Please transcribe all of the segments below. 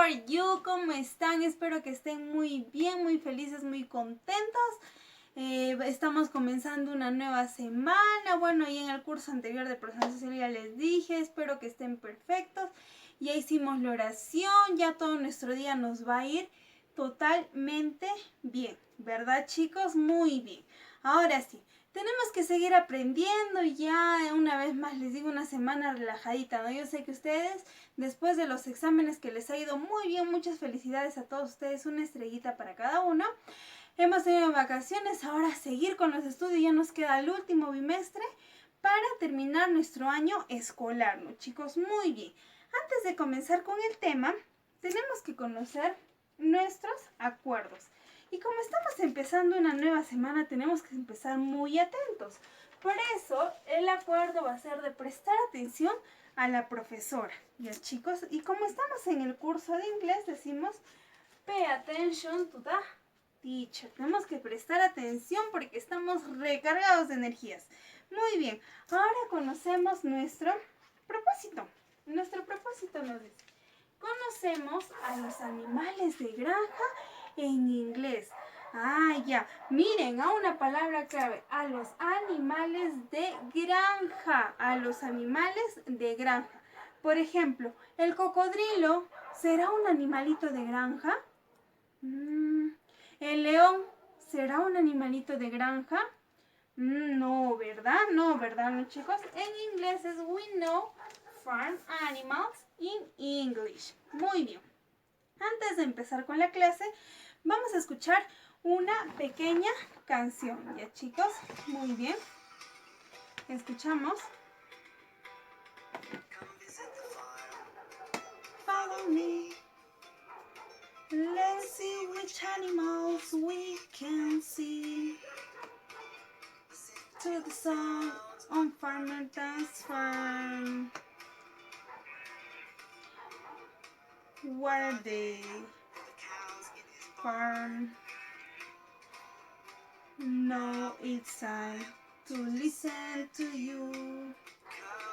are you? ¿Cómo están? Espero que estén muy bien, muy felices, muy contentos. Estamos comenzando una nueva semana. Bueno, y en el curso anterior de Personal Social ya les dije, espero que estén perfectos. Ya hicimos la oración, ya todo nuestro día nos va a ir totalmente bien, ¿verdad, chicos? Muy bien. Ahora sí, tenemos que seguir aprendiendo y ya una vez más les digo una semana relajadita, ¿no? Yo sé que ustedes, después de los exámenes que les ha ido muy bien, muchas felicidades a todos ustedes, una estrellita para cada uno. Hemos tenido vacaciones, ahora seguir con los estudios, ya nos queda el último bimestre para terminar nuestro año escolar, ¿no, chicos? Muy bien. Antes de comenzar con el tema, tenemos que conocer nuestros acuerdos. Y como estamos empezando una nueva semana, tenemos que empezar muy atentos. Por eso, el acuerdo va a ser de prestar atención a la profesora. ¿Ya, chicos? Y como estamos en el curso de inglés, decimos, pay attention to the teacher. Tenemos que prestar atención porque estamos recargados de energías. Muy bien, ahora conocemos nuestro propósito. Nuestro propósito nos dice, conocemos a los animales de granja en inglés. Ya, miren, a una palabra clave, a los animales de granja, a los animales de granja. Por ejemplo, el cocodrilo, ¿será un animalito de granja? ¿El león será un animalito de granja? No, ¿verdad? No, ¿verdad, no, chicos? En inglés es we know farm animals in English. Muy bien. Antes de empezar con la clase, vamos a escuchar una pequeña canción. ¿Ya, chicos? Muy bien. Escuchamos. Follow me. Let's see which animals we can see. To the song on Farmer Dance Farm. What are they? Farm. No, it's time to listen to you.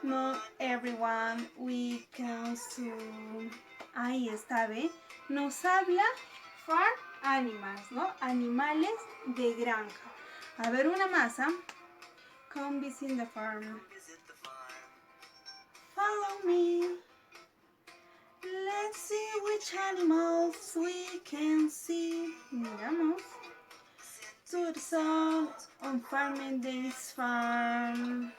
Not everyone we can soon. Ahí está, ¿ve? Nos habla farm animals, ¿no? Animales de granja. A ver, una más, ¿ah? Come visit the farm. Follow me. Let's see which animals we can see. Miramos. To the sun on Farming Days Farm.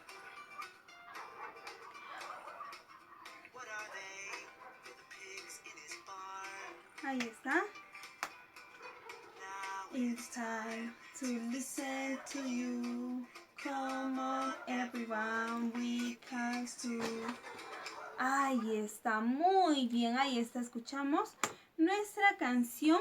Ahí está. It's time to listen to you. Come on, everyone, we can do. Ahí está, muy bien, ahí está. Escuchamos nuestra canción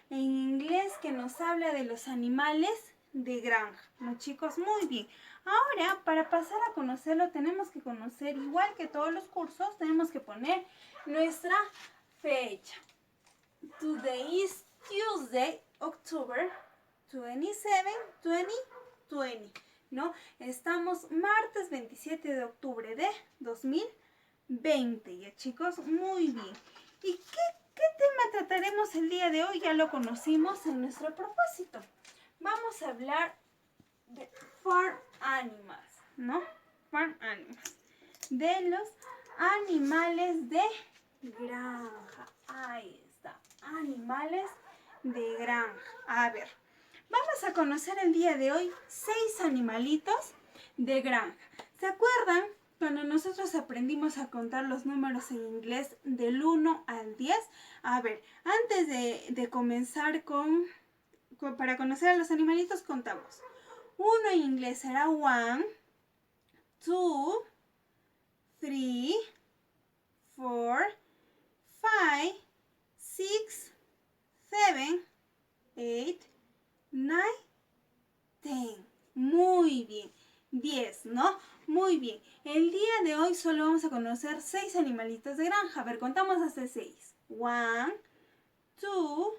en inglés que nos habla de los animales de granja. ¿No, chicos? Muy bien. Ahora, para pasar a conocerlo, tenemos que conocer, igual que todos los cursos, tenemos que poner nuestra fecha. Today is Tuesday, October 27, 2020, ¿no? Estamos martes 27 de octubre de 2020, ¿ya, chicos? Muy bien. ¿Y qué tema trataremos el día de hoy? Ya lo conocimos en nuestro propósito. Vamos a hablar de farm animals, ¿no? Farm animals. De los animales de granja. Ahí está. Animales de granja. A ver, vamos a conocer el día de hoy 6 animalitos de granja. ¿Se acuerdan cuando nosotros aprendimos a contar los números en inglés del 1 al 10? A ver, antes de comenzar para conocer a los animalitos, contamos. 1 en inglés será 1, 2, 3, 4, 5, 6, 7, 8, 9, 10. Muy bien. 10, ¿no? Muy bien. El día de hoy solo vamos a conocer 6 animalitos de granja. A ver, contamos hasta 6. 1, 2,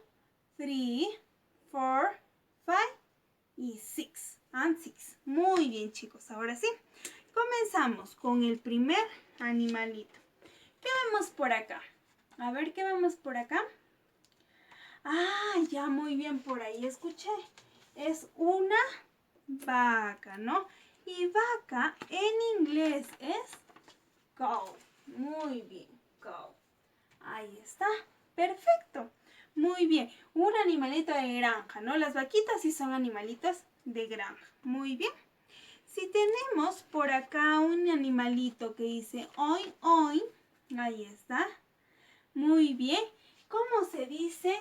3, 4, 5 y 6. And 6. Muy bien, chicos. Ahora sí, comenzamos con el primer animalito. ¿Qué vemos por acá? A ver qué vemos por acá. Ah, ya muy bien, por ahí escuché. Es una vaca, ¿no? Y vaca en inglés es cow. Muy bien, cow. Ahí está. Perfecto. Muy bien. Un animalito de granja, ¿no? Las vaquitas sí son animalitos de granja. Muy bien. Si tenemos por acá un animalito que dice oin, oin. Ahí está. Muy bien. ¿Cómo se dice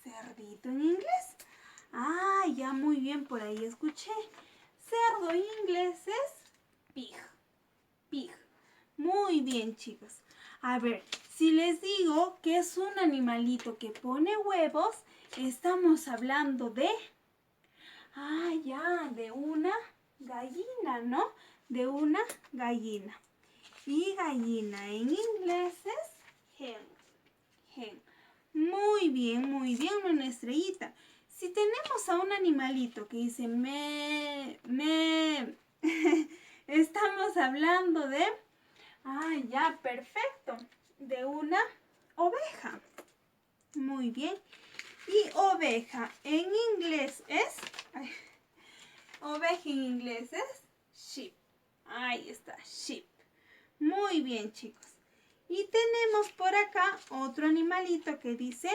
cerdito en inglés? Ah, ya muy bien, por ahí escuché. Cerdo en inglés es pig. Pig. Muy bien, chicos. A ver, si les digo que es un animalito que pone huevos, estamos hablando de... Ah, ya, de una gallina, ¿no? De una gallina. Y gallina en inglés es hen. Hen. Muy bien, una estrellita. Si tenemos a un animalito que dice me, estamos hablando de... Ah, ya, perfecto. De una oveja. Muy bien. Y oveja en inglés es... Ay, oveja en inglés es sheep. Ahí está, sheep. Muy bien, chicos. Y tenemos por acá otro animalito que dice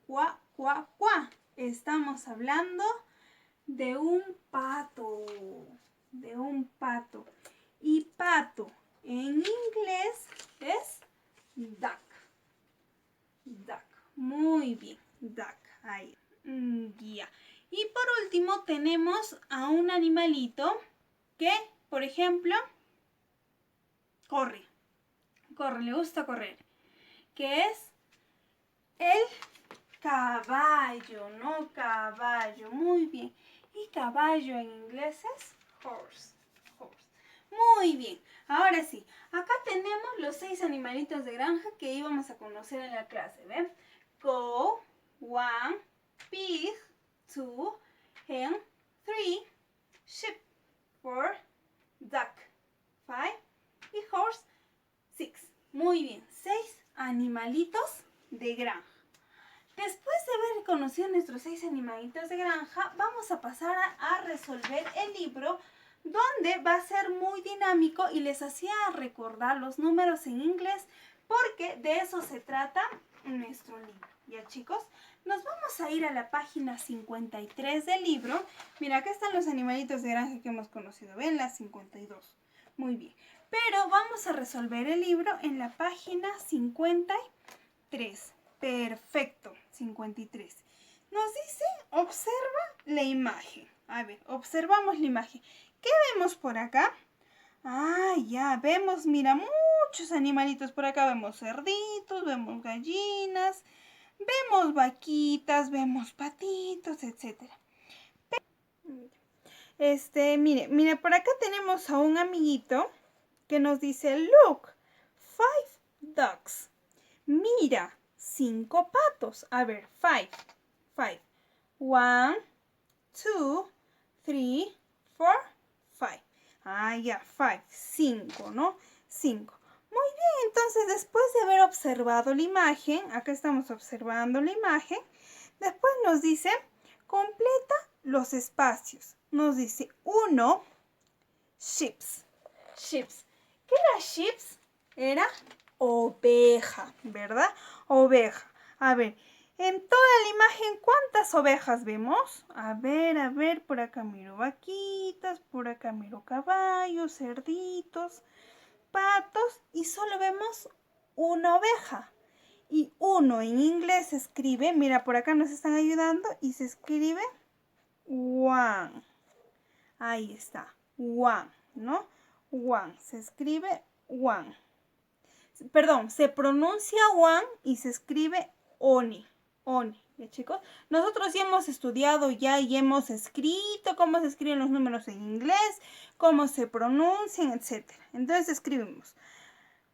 cuá, cuá, cuá. Estamos hablando de un pato. De un pato. Y pato en inglés es duck. Duck. Muy bien. Duck. Ahí. Ya. Y por último tenemos a un animalito que, por ejemplo, corre. Corre, le gusta correr. Que es el caballo, ¿no? Caballo. Muy bien. Y caballo en inglés es horse. Horse. Muy bien. Ahora sí, acá tenemos los 6 animalitos de granja que íbamos a conocer en la clase, ¿ven? Cow, one, pig, 2, hen, 3, sheep, 4, duck, 5 y horse, 6. Muy bien, 6 animalitos de granja. Después de haber conocido nuestros 6 animalitos de granja, vamos a pasar a resolver el libro, donde va a ser muy dinámico y les hacía recordar los números en inglés, porque de eso se trata nuestro libro. ¿Ya, chicos? Nos vamos a ir a la página 53 del libro. Mira, acá están los animalitos de granja que hemos conocido. ¿Ven? La 52. Muy bien. Pero vamos a resolver el libro en la página 53. Perfecto, 53. Nos dice, observa la imagen. A ver, observamos la imagen. ¿Qué vemos por acá? Ah, ya vemos, mira, muchos animalitos por acá. Vemos cerditos, vemos gallinas, vemos vaquitas, vemos patitos, etc. Mire, por acá tenemos a un amiguito que nos dice, look, 5 ducks. Mira, 5 patos. A ver, 5. 5. 1, 2, 3, 4, 5. Ah, ya, 5. 5, ¿no? 5. Muy bien, entonces después de haber observado la imagen, acá estamos observando la imagen, después nos dice, completa los espacios. Nos dice 1, sheeps. Sheeps. ¿Qué era sheeps? Era oveja, ¿verdad? Oveja. A ver, en toda la imagen, ¿cuántas ovejas vemos? A ver, por acá miro vaquitas, por acá miro caballos, cerditos, patos y solo vemos una oveja. Y uno en inglés se escribe, mira, por acá nos están ayudando y se escribe one. Ahí está, one, ¿no? One, se escribe one. Perdón, se pronuncia one y se escribe oni. Oni, ¿ya, chicos? Nosotros ya hemos estudiado ya y hemos escrito cómo se escriben los números en inglés, cómo se pronuncian, etc. Entonces escribimos.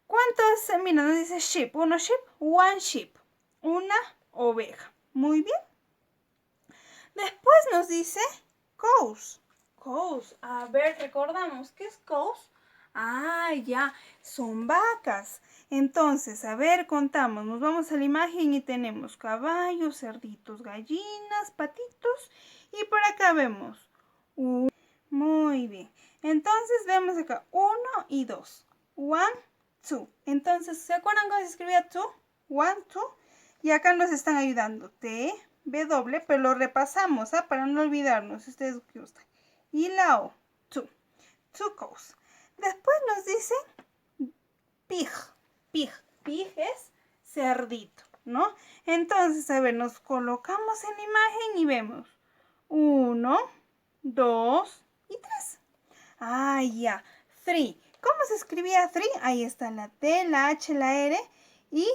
¿Cuántos? Mira, nos dice sheep. Uno sheep, one sheep. Una oveja. Muy bien. Después nos dice cows. Cows. A ver, recordamos, ¿qué es cows? Ah, ya, son vacas. Entonces, a ver, contamos. Nos vamos a la imagen y tenemos caballos, cerditos, gallinas, patitos. Y por acá vemos. Muy bien. Entonces, vemos acá 1 y 2. 1, 2. Entonces, ¿se acuerdan cómo se escribía 2? 1, 2. Y acá nos están ayudando. T, W, pero lo repasamos, para no olvidarnos, si ustedes gustan. Y la O. 2. 2 cows. Después nos dice pig. Pig. Pig es cerdito, ¿no? Entonces, a ver, nos colocamos en la imagen y vemos 1, 2 y 3. Ah, ya. 3. ¿Cómo se escribía 3? Ahí está la T, la H, la R y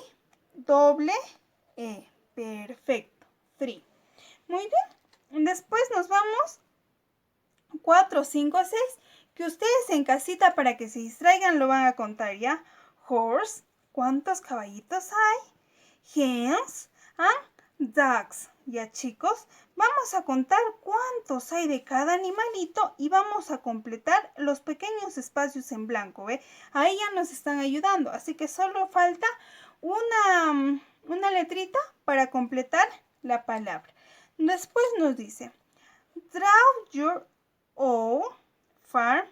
doble E. Perfecto. 3. Muy bien. Después nos vamos 4, 5, 6. Que ustedes en casita para que se distraigan lo van a contar ya. Horse. ¿Cuántos caballitos hay? Hens and ducks. Ya chicos, vamos a contar cuántos hay de cada animalito y vamos a completar los pequeños espacios en blanco, ¿ve? Ahí ya nos están ayudando, así que solo falta una letrita para completar la palabra. Después nos dice, draw your own farm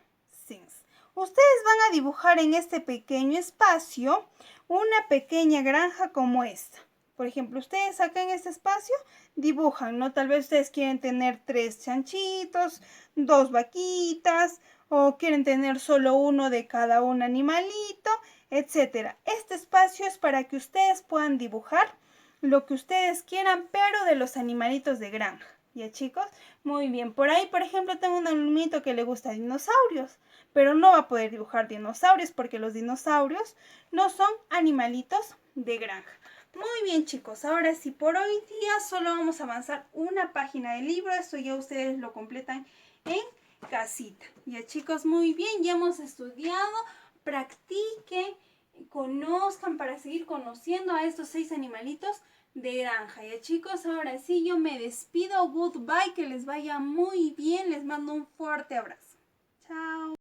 things. Ustedes van a dibujar en este pequeño espacio una pequeña granja como esta. Por ejemplo, ustedes acá en este espacio dibujan, ¿no? Tal vez ustedes quieren tener 3 chanchitos, 2 vaquitas, o quieren tener solo uno de cada un animalito, etc. Este espacio es para que ustedes puedan dibujar lo que ustedes quieran, pero de los animalitos de granja. ¿Ya chicos? Muy bien. Por ahí, por ejemplo, tengo un alumnito que le gusta dinosaurios, pero no va a poder dibujar dinosaurios porque los dinosaurios no son animalitos de granja. Muy bien chicos, ahora sí, por hoy día solo vamos a avanzar una página del libro. Esto ya ustedes lo completan en casita. Ya chicos, muy bien, ya hemos estudiado. Practiquen, conozcan para seguir conociendo a estos 6 animalitos de granja. Ya chicos, ahora sí yo me despido. Goodbye, que les vaya muy bien. Les mando un fuerte abrazo. Chao.